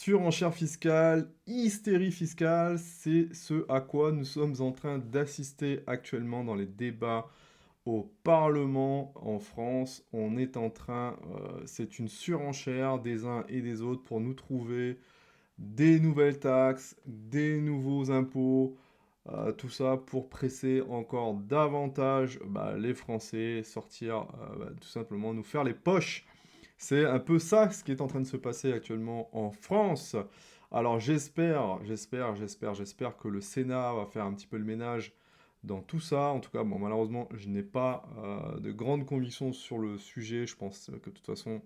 Surenchère fiscale, hystérie fiscale, c'est ce à quoi nous sommes en train d'assister actuellement dans les débats au Parlement en France. On est en train, c'est une surenchère des uns et des autres pour nous trouver des nouvelles taxes, des nouveaux impôts, tout ça pour presser encore davantage les Français, sortir tout simplement nous faire les poches. C'est un peu ça ce qui est en train de se passer actuellement en France. Alors j'espère que le Sénat va faire un petit peu le ménage dans tout ça. En tout cas, bon, malheureusement, je n'ai pas de grandes convictions sur le sujet. Je pense que de toute façon,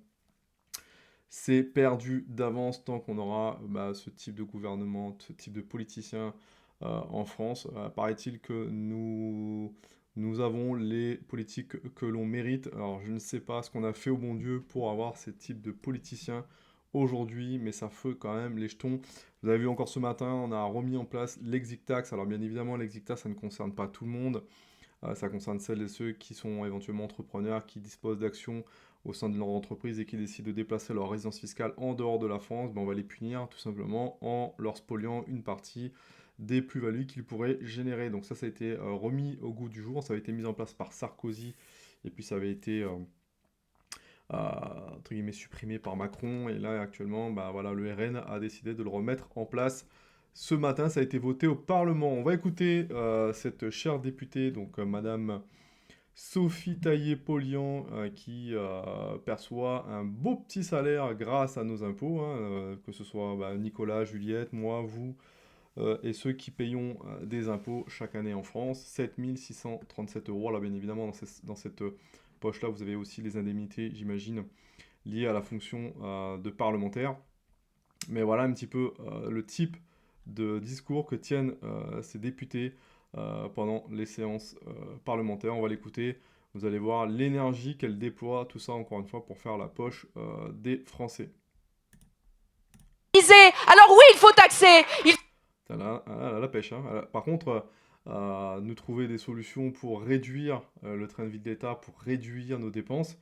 c'est perdu d'avance tant qu'on aura ce type de gouvernement, ce type de politicien en France. Paraît-il que nous avons les politiques que l'on mérite. Alors je ne sais pas ce qu'on a fait au bon Dieu pour avoir ces types de politiciens aujourd'hui, mais ça fait quand même les jetons. Vous avez vu encore ce matin, on a remis en place l'exit tax. Alors bien évidemment, l'exit tax, ça ne concerne pas tout le monde. Ça concerne celles et ceux qui sont éventuellement entrepreneurs, qui disposent d'actions au sein de leur entreprise et qui décident de déplacer leur résidence fiscale en dehors de la France. On va les punir tout simplement en leur spoliant une partie des plus-values qu'ils pourraient générer. Donc ça a été remis au goût du jour, ça avait été mis en place par Sarkozy et puis ça avait été entre guillemets supprimé par Macron et là actuellement voilà, le RN a décidé de le remettre en place. Ce matin, ça a été voté au Parlement. On va écouter cette chère députée, donc Madame Sophie Taillé-Polian, qui perçoit un beau petit salaire grâce à nos impôts, hein, que ce soit Nicolas, Juliette, moi, vous, et ceux qui payons des impôts chaque année en France. 7 637 euros. Alors bien évidemment, dans cette poche-là, vous avez aussi les indemnités, j'imagine, liées à la fonction de parlementaire. Mais voilà un petit peu le type de discours que tiennent ces députés pendant les séances parlementaires. On va l'écouter. Vous allez voir l'énergie qu'elle déploie, tout ça encore une fois pour faire la poche des Français. Alors oui, il faut taxer. La pêche. Hein. Par contre, nous trouver des solutions pour réduire le train de vie de l'État, pour réduire nos dépenses,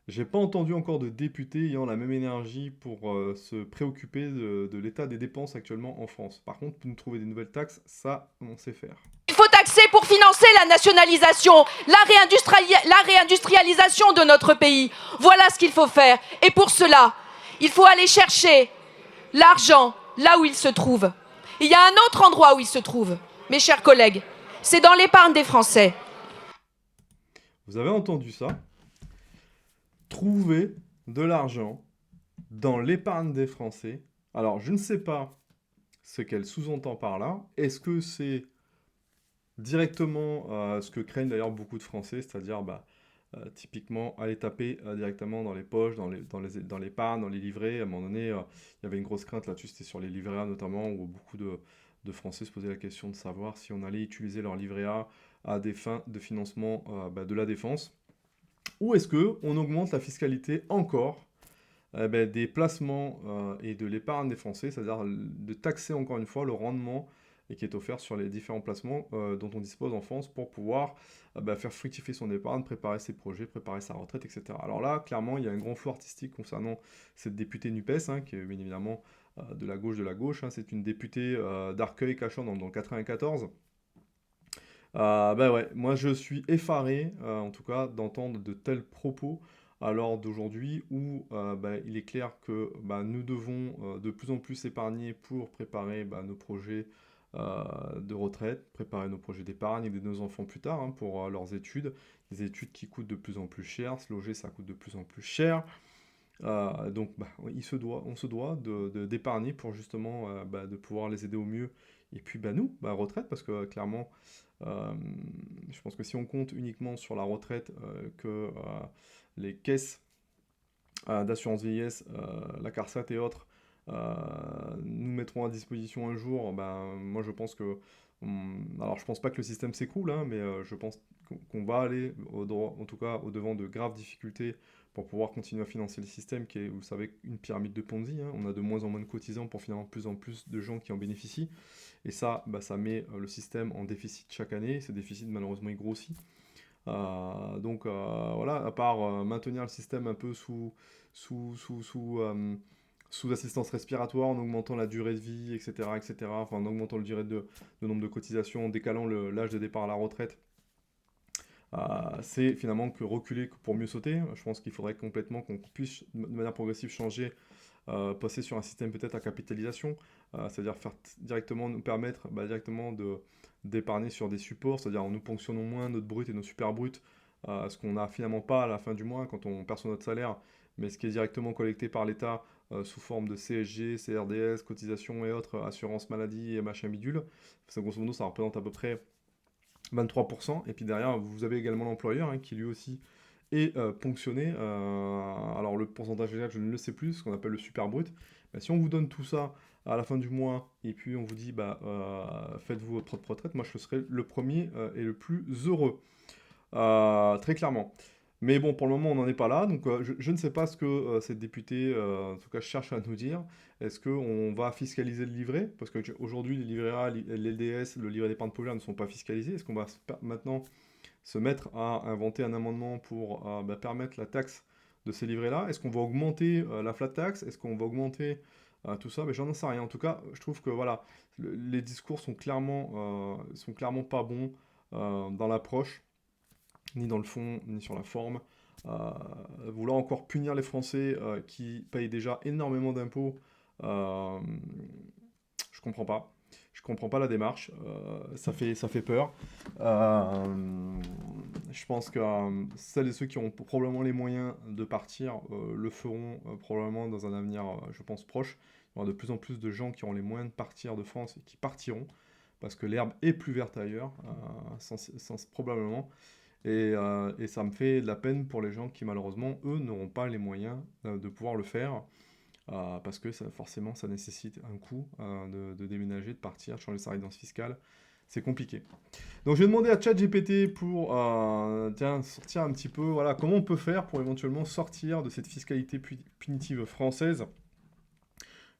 j'ai pas entendu encore de députés ayant la même énergie pour se préoccuper de l'état des dépenses actuellement en France. Par contre, nous trouver des nouvelles taxes, ça, on sait faire. Il faut taxer pour financer la nationalisation, la réindustrialisation de notre pays. Voilà ce qu'il faut faire. Et pour cela, il faut aller chercher l'argent là où il se trouve. Il y a un autre endroit où il se trouve, mes chers collègues. C'est dans l'épargne des Français. Vous avez entendu ça? Trouver de l'argent dans l'épargne des Français. Alors, je ne sais pas ce qu'elle sous-entend par là. Est-ce que c'est directement ce que craignent d'ailleurs beaucoup de Français, c'est-à-dire typiquement aller taper directement dans les poches, dans l'épargne, dans les livrets. À un moment donné, il y avait une grosse crainte là-dessus, c'était sur les livrets A notamment, où beaucoup de Français se posaient la question de savoir si on allait utiliser leur livret A à des fins de financement de la défense. Ou est-ce que on augmente la fiscalité encore des placements et de l'épargne des Français, c'est-à-dire de taxer encore une fois le rendement et qui est offert sur les différents placements dont on dispose en France pour pouvoir faire fructifier son épargne, préparer ses projets, préparer sa retraite, etc. Alors là, clairement, il y a un grand flou artistique concernant cette députée NUPES, hein, qui est bien évidemment de la gauche de la gauche. Hein. C'est une députée d'Arcueil, Cachan dans le 94. Ouais, moi je suis effaré, en tout cas, d'entendre de tels propos à l'heure d'aujourd'hui où il est clair que nous devons de plus en plus épargner pour préparer nos projets de retraite, préparer nos projets d'épargne, aider nos enfants plus tard hein, pour leurs études, des études qui coûtent de plus en plus cher, se loger ça coûte de plus en plus cher. Donc on se doit d'épargner pour justement de pouvoir les aider au mieux. Et puis nous, retraite, parce que clairement, euh, je pense que si on compte uniquement sur la retraite, que les caisses d'assurance vieillesse, la CARSAT et autres, nous mettront à disposition un jour, moi je pense que... alors je pense pas que le système s'écroule, hein, mais je pense qu'on va aller, en tout cas, au devant de graves difficultés pour pouvoir continuer à financer le système qui est, vous savez, une pyramide de Ponzi. Hein. On a de moins en moins de cotisants pour finalement plus en plus de gens qui en bénéficient. Et ça, ça met le système en déficit chaque année. Ce déficit, malheureusement, il grossit. Voilà, à part maintenir le système un peu sous sous assistance respiratoire, en augmentant la durée de vie, etc., etc., enfin en augmentant le nombre de cotisations, en décalant l'âge de départ à la retraite, c'est finalement que reculer pour mieux sauter. Je pense qu'il faudrait complètement qu'on puisse de manière progressive changer, passer sur un système peut-être à capitalisation, c'est-à-dire directement nous permettre directement d'épargner sur des supports, c'est-à-dire en nous ponctionnant moins notre brut et nos super bruts, ce qu'on n'a finalement pas à la fin du mois quand on perçoit notre salaire, mais ce qui est directement collecté par l'État sous forme de CSG, CRDS, cotisations et autres, assurance maladie et machin bidule. Grosso modo, ça représente à peu près 23%. Et puis derrière, vous avez également l'employeur qui lui aussi est ponctionné. Alors le pourcentage exact, je ne le sais plus, ce qu'on appelle le super brut. Mais si on vous donne tout ça à la fin du mois et puis on vous dit faites-vous votre propre retraite, moi je serai le premier et le plus heureux. Très clairement. Mais bon, pour le moment, on n'en est pas là. Donc, je ne sais pas ce que cette députée, en tout cas, cherche à nous dire. Est-ce qu'on va fiscaliser le livret? Parce qu'aujourd'hui, les livrets A, l'LDS, le livret d'épargne populaire ne sont pas fiscalisés. Est-ce qu'on va maintenant se mettre à inventer un amendement pour permettre la taxe de ces livrets-là? Est-ce qu'on va augmenter la flat tax? Est-ce qu'on va augmenter tout ça? Mais j'en sais rien. En tout cas, je trouve que voilà, les discours sont clairement pas bons dans l'approche ni dans le fond, ni sur la forme. Vouloir encore punir les Français qui payent déjà énormément d'impôts, euh, je comprends pas. Je comprends pas la démarche. Ça fait peur. Je pense que celles et ceux qui ont probablement les moyens de partir le feront probablement dans un avenir, je pense, proche. Il y aura de plus en plus de gens qui auront les moyens de partir de France et qui partiront parce que l'herbe est plus verte ailleurs, probablement. Et ça me fait de la peine pour les gens qui, malheureusement, eux, n'auront pas les moyens de pouvoir le faire, parce que forcément, ça nécessite un coût de déménager, de partir, de changer sa résidence fiscale. C'est compliqué. Donc, je vais demander à ChatGPT pour sortir un petit peu, voilà, comment on peut faire pour éventuellement sortir de cette fiscalité punitive française.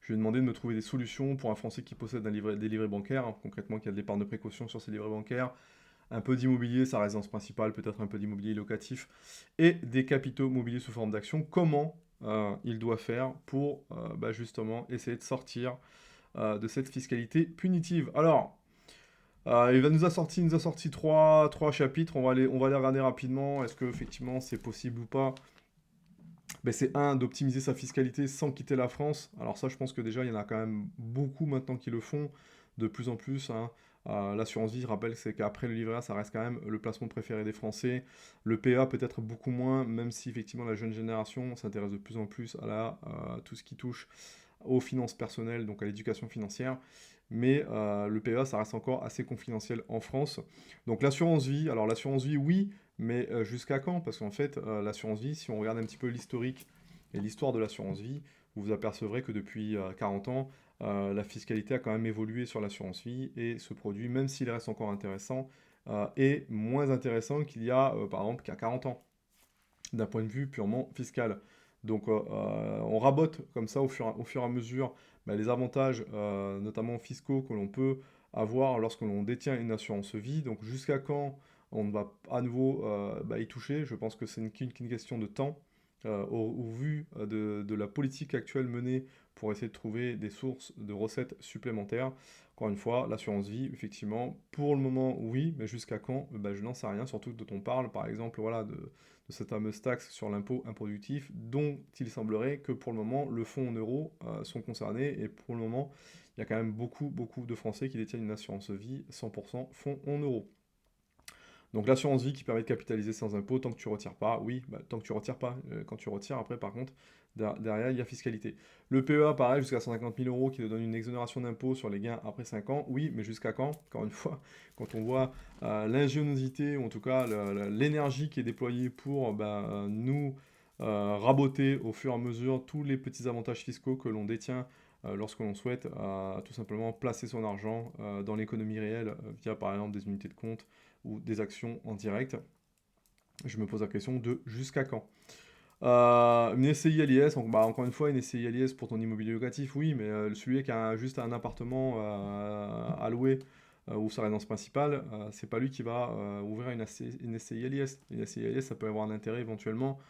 Je vais demander de me trouver des solutions pour un Français qui possède des livrets bancaires, concrètement qui a de l'épargne de précaution sur ses livrets bancaires, un peu d'immobilier, sa résidence principale, peut-être un peu d'immobilier locatif, et des capitaux mobiliers sous forme d'action. Comment il doit faire pour justement essayer de sortir de cette fiscalité punitive? Alors, il nous a sorti trois chapitres, on va les regarder rapidement. Est-ce que effectivement c'est possible ou pas? C'est d'optimiser sa fiscalité sans quitter la France. Alors ça, je pense que déjà, il y en a quand même beaucoup maintenant qui le font, de plus en plus. L'assurance vie, je rappelle, c'est qu'après le livret A, ça reste quand même le placement préféré des Français. Le PA peut-être beaucoup moins, même si effectivement la jeune génération s'intéresse de plus en plus à tout ce qui touche aux finances personnelles, donc à l'éducation financière. Mais le PA, ça reste encore assez confidentiel en France. Donc l'assurance vie, alors l'assurance vie, oui, mais jusqu'à quand? Parce qu'en fait, l'assurance vie, si on regarde un petit peu l'historique et l'histoire de l'assurance vie, vous vous apercevrez que depuis 40 ans, la fiscalité a quand même évolué sur l'assurance vie et ce produit, même s'il reste encore intéressant, est moins intéressant qu'il y a, par exemple, qu'à 40 ans, d'un point de vue purement fiscal. Donc on rabote comme ça au fur et à mesure les avantages, notamment fiscaux, que l'on peut avoir lorsque l'on détient une assurance vie. Donc jusqu'à quand on va à nouveau y toucher? Je pense que c'est qu'une question de temps, au vu de la politique actuelle menée pour essayer de trouver des sources de recettes supplémentaires. Encore une fois, l'assurance vie, effectivement, pour le moment, oui, mais jusqu'à quand? Je n'en sais rien, surtout dont on parle, par exemple, voilà, de cette fameuse taxe sur l'impôt improductif, dont il semblerait que pour le moment, le fonds en euros sont concernés, et pour le moment, il y a quand même beaucoup de Français qui détiennent une assurance vie 100% fonds en euros. Donc l'assurance vie qui permet de capitaliser sans impôt tant que tu retires pas, oui, tant que tu retires pas. Quand tu retires, après, par contre, derrière, il y a fiscalité. Le PEA, pareil, jusqu'à 150 000 euros qui te donne une exonération d'impôt sur les gains après 5 ans, oui, mais jusqu'à quand? Encore une fois, quand on voit l'ingéniosité, ou en tout cas l'énergie qui est déployée pour nous raboter au fur et à mesure tous les petits avantages fiscaux que l'on détient lorsque l'on souhaite tout simplement placer son argent dans l'économie réelle via par exemple des unités de compte ou des actions en direct. Je me pose la question de jusqu'à quand. Une SCI à l'IS, encore une fois, une SCI à l'IS pour ton immobilier locatif, oui, mais celui qui a juste un appartement à louer ou sa résidence principale, c'est pas lui qui va ouvrir une SCI à l'IS. Une SCI à l'IS, ça peut avoir un intérêt éventuellement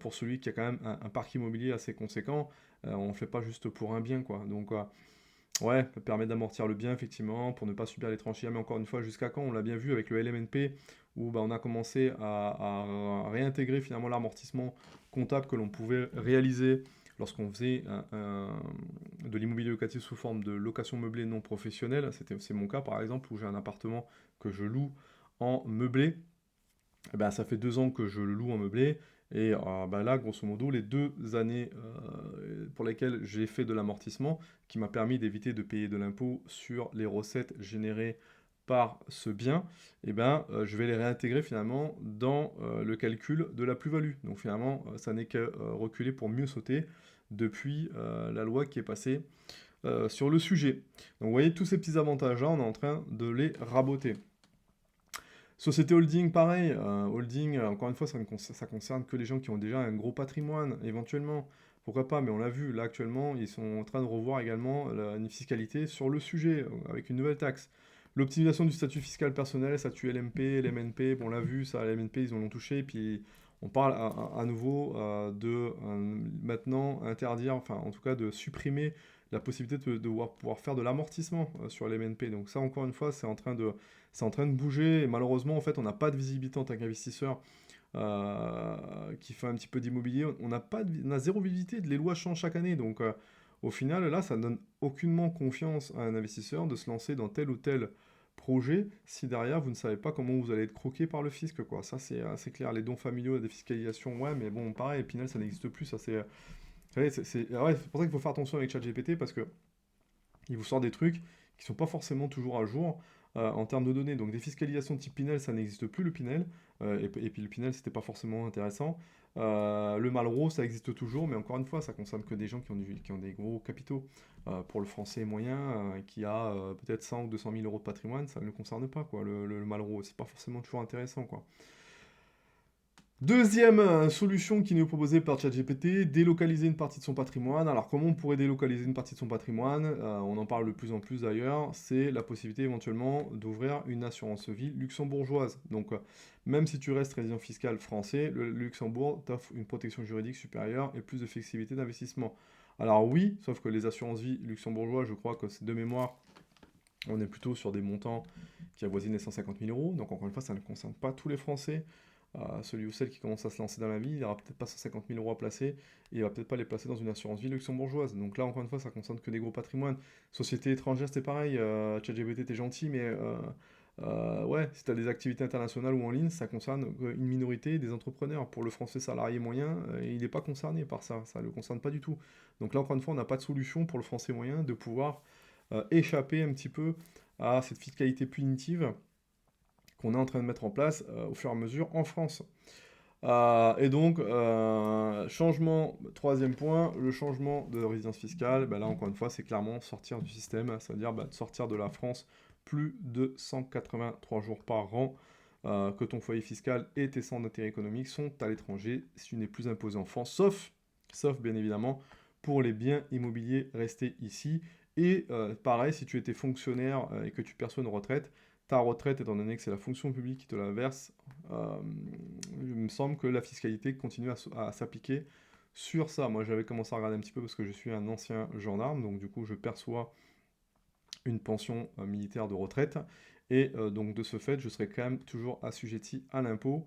pour celui qui a quand même un parc immobilier assez conséquent, on ne fait pas juste pour un bien, quoi. Donc, ouais, ça permet d'amortir le bien, effectivement, pour ne pas subir les tranchées. Mais encore une fois, jusqu'à quand? On l'a bien vu avec le LMNP, où bah, on a commencé à réintégrer finalement l'amortissement comptable que l'on pouvait réaliser lorsqu'on faisait de l'immobilier locatif sous forme de location meublée non professionnelle. C'est mon cas, par exemple, où j'ai un appartement que je loue en meublé. Eh ben, ça fait 2 ans que je le loue en meublé. Et bah là, grosso modo, les 2 années pour lesquelles j'ai fait de l'amortissement, qui m'a permis d'éviter de payer de l'impôt sur les recettes générées par ce bien, eh ben, je vais les réintégrer finalement dans le calcul de la plus-value. Donc finalement, ça n'est que reculer pour mieux sauter depuis la loi qui est passée sur le sujet. Donc vous voyez, tous ces petits avantages-là, on est en train de les raboter. Société holding, pareil. Holding, encore une fois, ça concerne que les gens qui ont déjà un gros patrimoine, éventuellement. Pourquoi pas, mais on l'a vu, là actuellement, ils sont en train de revoir également une fiscalité sur le sujet, avec une nouvelle taxe. L'optimisation du statut fiscal personnel, statut LMP, LMNP, bon, on l'a vu, ça, LMNP, ils en ont touché, puis on parle à nouveau de maintenant interdire, enfin en tout cas de supprimer la possibilité de devoir pouvoir faire de l'amortissement sur l'MNP. Donc ça, encore une fois, c'est en train de bouger, et malheureusement, en fait, on n'a pas de visibilité en tant qu'investisseur qui fait un petit peu d'immobilier. On a zéro visibilité, les lois changent chaque année, donc au final, là, ça ne donne aucunement confiance à un investisseur de se lancer dans tel ou tel projet si derrière vous ne savez pas comment vous allez être croqué par le fisc, quoi. Ça, c'est assez clair. Les dons familiaux, la défiscalisation, ouais, mais bon, pareil, Pinel, ça n'existe plus. Ça, c'est, vous savez, ouais, c'est pour ça qu'il faut faire attention avec ChatGPT parce que il vous sort des trucs qui sont pas forcément toujours à jour en termes de données. Donc défiscalisation type Pinel, ça n'existe plus le Pinel. Et puis le Pinel, c'était pas forcément intéressant. Le Malraux, ça existe toujours, mais encore une fois, ça concerne que des gens qui ont des gros capitaux. Pour le français moyen, qui a peut-être 100 ou 200 000 euros de patrimoine, ça ne le concerne pas, quoi. Le Malraux, c'est pas forcément toujours intéressant, quoi. Deuxième solution qui nous est proposée par ChatGPT, délocaliser une partie de son patrimoine. Alors comment on pourrait délocaliser une partie de son patrimoine? On en parle de plus en plus d'ailleurs, c'est la possibilité éventuellement d'ouvrir une assurance vie luxembourgeoise. Donc même si tu restes résident fiscal français, le Luxembourg t'offre une protection juridique supérieure et plus de flexibilité d'investissement. Alors oui, sauf que les assurances vie luxembourgeoises, je crois que c'est de mémoire, on est plutôt sur des montants qui avoisinent les 150 000 euros. Donc encore une fois, ça ne concerne pas tous les Français. Celui ou celle qui commence à se lancer dans la vie, il n'aura peut-être pas 150 000 euros à placer, et il va peut-être pas les placer dans une assurance vie luxembourgeoise. Donc là, encore une fois, ça concerne que des gros patrimoines. Société étrangère, c'est pareil, ChatGPT, t'es gentil, mais ouais, si tu as des activités internationales ou en ligne, ça concerne une minorité des entrepreneurs. Pour le français salarié moyen, il n'est pas concerné par ça, ça ne le concerne pas du tout. Donc là, encore une fois, on n'a pas de solution pour le français moyen de pouvoir échapper un petit peu à cette fiscalité punitive qu'on est en train de mettre en place au fur et à mesure en France. Et donc, changement, troisième point, le changement de résidence fiscale, ben là encore une fois, c'est clairement sortir du système, c'est-à-dire de sortir de la France plus de 183 jours par an, que ton foyer fiscal et tes centres d'intérêt économique sont à l'étranger, si tu n'es plus imposé en France, sauf bien évidemment pour les biens immobiliers restés ici. Et pareil, si tu étais fonctionnaire et que tu perçois une retraite, ta retraite, étant donné que c'est la fonction publique qui te la verse, il me semble que la fiscalité continue à s'appliquer sur ça. Moi, j'avais commencé à regarder un petit peu parce que je suis un ancien gendarme, donc du coup, je perçois une pension militaire de retraite. Et donc, de ce fait, je serai quand même toujours assujetti à l'impôt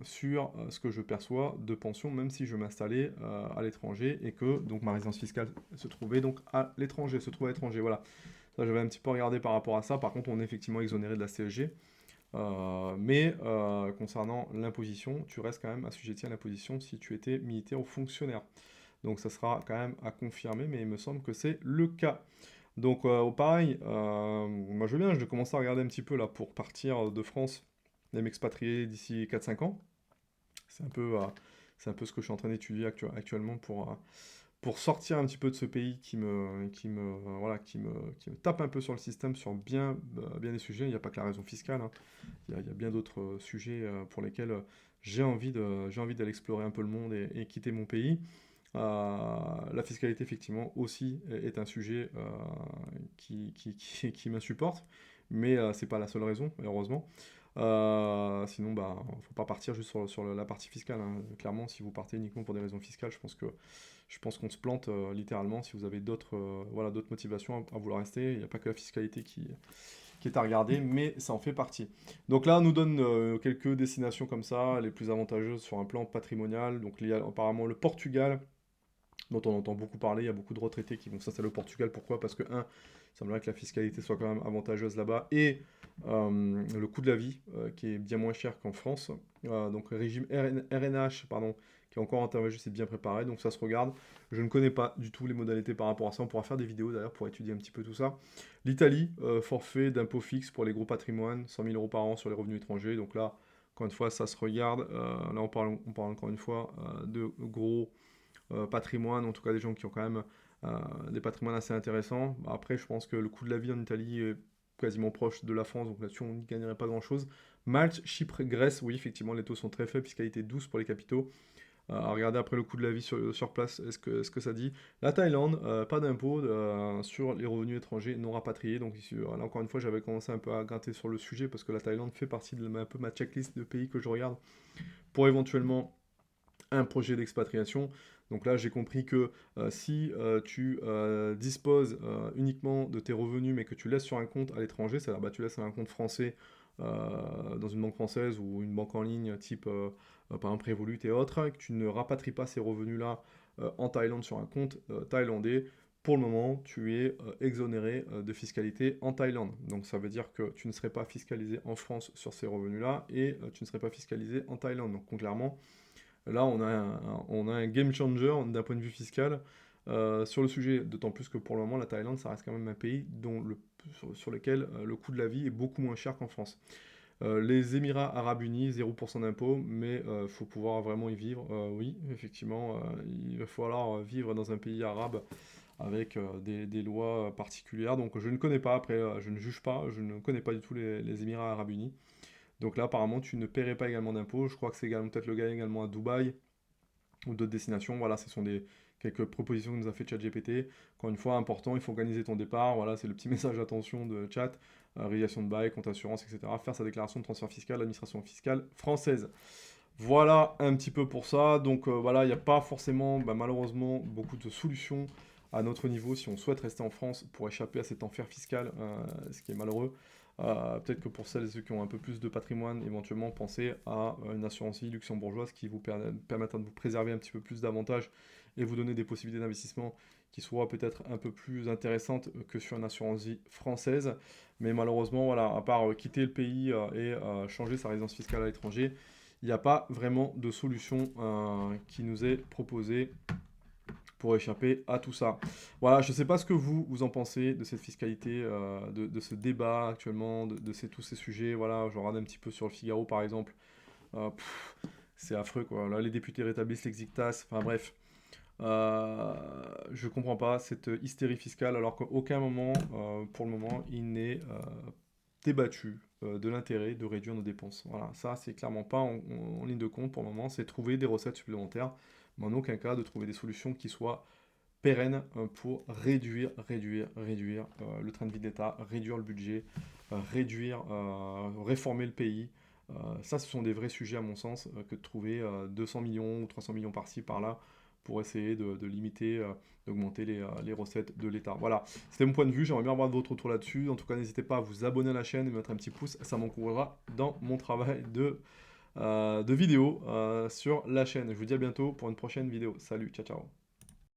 sur ce que je perçois de pension, même si je m'installais à l'étranger et que donc ma résidence fiscale se trouvait donc à l'étranger, voilà. Ça, j'avais un petit peu regardé par rapport à ça. Par contre, on est effectivement exonéré de la CSG. Mais concernant l'imposition, tu restes quand même assujetti à l'imposition si tu étais militaire ou fonctionnaire. Donc ça sera quand même à confirmer, mais il me semble que c'est le cas. Donc pareil, moi je veux bien, je vais commencer à regarder un petit peu là pour partir de France et m'expatrier d'ici 4-5 ans. C'est un peu, ce que je suis en train d'étudier actuellement pour sortir un petit peu de ce pays voilà, qui me tape un peu sur le système sur bien des sujets. Il n'y a pas que la raison fiscale, hein. Il y a bien d'autres sujets pour lesquels j'ai envie d'aller explorer un peu le monde et quitter mon pays. La fiscalité, effectivement, aussi est un sujet qui m'insupporte, mais c'est pas la seule raison, heureusement. Sinon, bah, faut pas partir juste sur la partie fiscale, hein. Clairement, si vous partez uniquement pour des raisons fiscales, je pense que je pense qu'on se plante littéralement si vous avez d'autres voilà, d'autres motivations à vouloir rester. Il n'y a pas que la fiscalité qui est à regarder, mais ça en fait partie. Donc là, on nous donne quelques destinations comme ça, les plus avantageuses sur un plan patrimonial. Donc il y a apparemment le Portugal, dont on entend beaucoup parler. Il y a beaucoup de retraités qui vont s'installer au Portugal. Pourquoi? Parce que, un, il semblerait que la fiscalité soit quand même avantageuse là-bas, et le coût de la vie, qui est bien moins cher qu'en France. Donc le régime RNH, pardon, qui est encore avantageux, c'est bien préparé, donc ça se regarde. Je ne connais pas du tout les modalités par rapport à ça. On pourra faire des vidéos d'ailleurs pour étudier un petit peu tout ça. L'Italie, forfait d'impôt fixe pour les gros patrimoines, 100 000 € par an sur les revenus étrangers. Donc là, encore une fois, ça se regarde. Là, on parle encore une fois de gros patrimoine, en tout cas des gens qui ont quand même des patrimoines assez intéressants. Après, je pense que le coût de la vie en Italie est quasiment proche de la France, donc là-dessus on n'y gagnerait pas grand-chose. Malte, Chypre, Grèce, oui, effectivement, les taux sont très faibles, fiscalité douce pour les capitaux. À regarder après le coût de la vie sur place, est-ce que ça dit. La Thaïlande, pas d'impôt sur les revenus étrangers non rapatriés. Donc ici, là encore une fois, j'avais commencé un peu à gratter sur le sujet parce que la Thaïlande fait partie de un peu ma checklist de pays que je regarde pour éventuellement un projet d'expatriation. Donc là, j'ai compris que si tu disposes uniquement de tes revenus, mais que tu laisses sur un compte à l'étranger, c'est-à-dire bah, tu laisses un compte français dans une banque française ou une banque en ligne type par exemple Revolut et autres, et que tu ne rapatries pas ces revenus-là en Thaïlande sur un compte thaïlandais, pour le moment, tu es exonéré de fiscalité en Thaïlande. Donc ça veut dire que tu ne serais pas fiscalisé en France sur ces revenus-là et tu ne serais pas fiscalisé en Thaïlande. Donc clairement, là, on a un game changer d'un point de vue fiscal sur le sujet, d'autant plus que pour le moment, la Thaïlande, ça reste quand même un pays sur lequel le coût de la vie est beaucoup moins cher qu'en France. Les Émirats Arabes Unis, 0% d'impôt, mais il faut pouvoir vraiment y vivre. Oui, effectivement, il va falloir vivre dans un pays arabe avec des lois particulières. Donc je ne connais pas, après je ne juge pas, je ne connais pas du tout les Émirats Arabes Unis. Donc là, apparemment, tu ne paierais pas également d'impôts. Je crois que c'est également peut-être le cas également à Dubaï ou d'autres destinations. Voilà, ce sont quelques propositions que nous a fait ChatGPT. Encore une fois, important, il faut organiser ton départ. Voilà, c'est le petit message d'attention de chat. Réalisation de bail, compte assurance, etc. Faire sa déclaration de transfert fiscal, l'administration fiscale française. Voilà un petit peu pour ça. Donc voilà, il n'y a pas forcément, malheureusement, beaucoup de solutions à notre niveau si on souhaite rester en France pour échapper à cet enfer fiscal, ce qui est malheureux. Peut-être que pour celles et ceux qui ont un peu plus de patrimoine, éventuellement pensez à une assurance vie luxembourgeoise qui vous permettra de vous préserver un petit peu plus d'avantages et vous donner des possibilités d'investissement qui soient peut-être un peu plus intéressantes que sur une assurance vie française. Mais malheureusement, voilà, à part quitter le pays et changer sa résidence fiscale à l'étranger, il n'y a pas vraiment de solution qui nous est proposée pour échapper à tout ça. Voilà, je ne sais pas ce que vous en pensez de cette fiscalité, de ce débat actuellement, de tous ces sujets. Voilà, je regarde un petit peu sur le Figaro par exemple. C'est affreux quoi. Là, les députés rétablissent l'exictas. Enfin bref. Je comprends pas cette hystérie fiscale alors qu'à aucun moment, pour le moment, il n'est débattu de l'intérêt de réduire nos dépenses. Voilà, ça c'est clairement pas en ligne de compte pour le moment, c'est trouver des recettes supplémentaires, mais en aucun cas de trouver des solutions qui soient pérennes pour réduire le train de vie de l'État, réduire le budget, réformer le pays. Ça, ce sont des vrais sujets à mon sens, que de trouver 200 millions ou 300 millions par-ci, par-là, pour essayer de limiter, d'augmenter les recettes de l'État. Voilà, c'était mon point de vue, j'aimerais bien avoir votre retour là-dessus. En tout cas, n'hésitez pas à vous abonner à la chaîne et mettre un petit pouce, ça m'encouragera dans mon travail de vidéo sur la chaîne. Je vous dis à bientôt pour une prochaine vidéo. Salut, ciao ciao.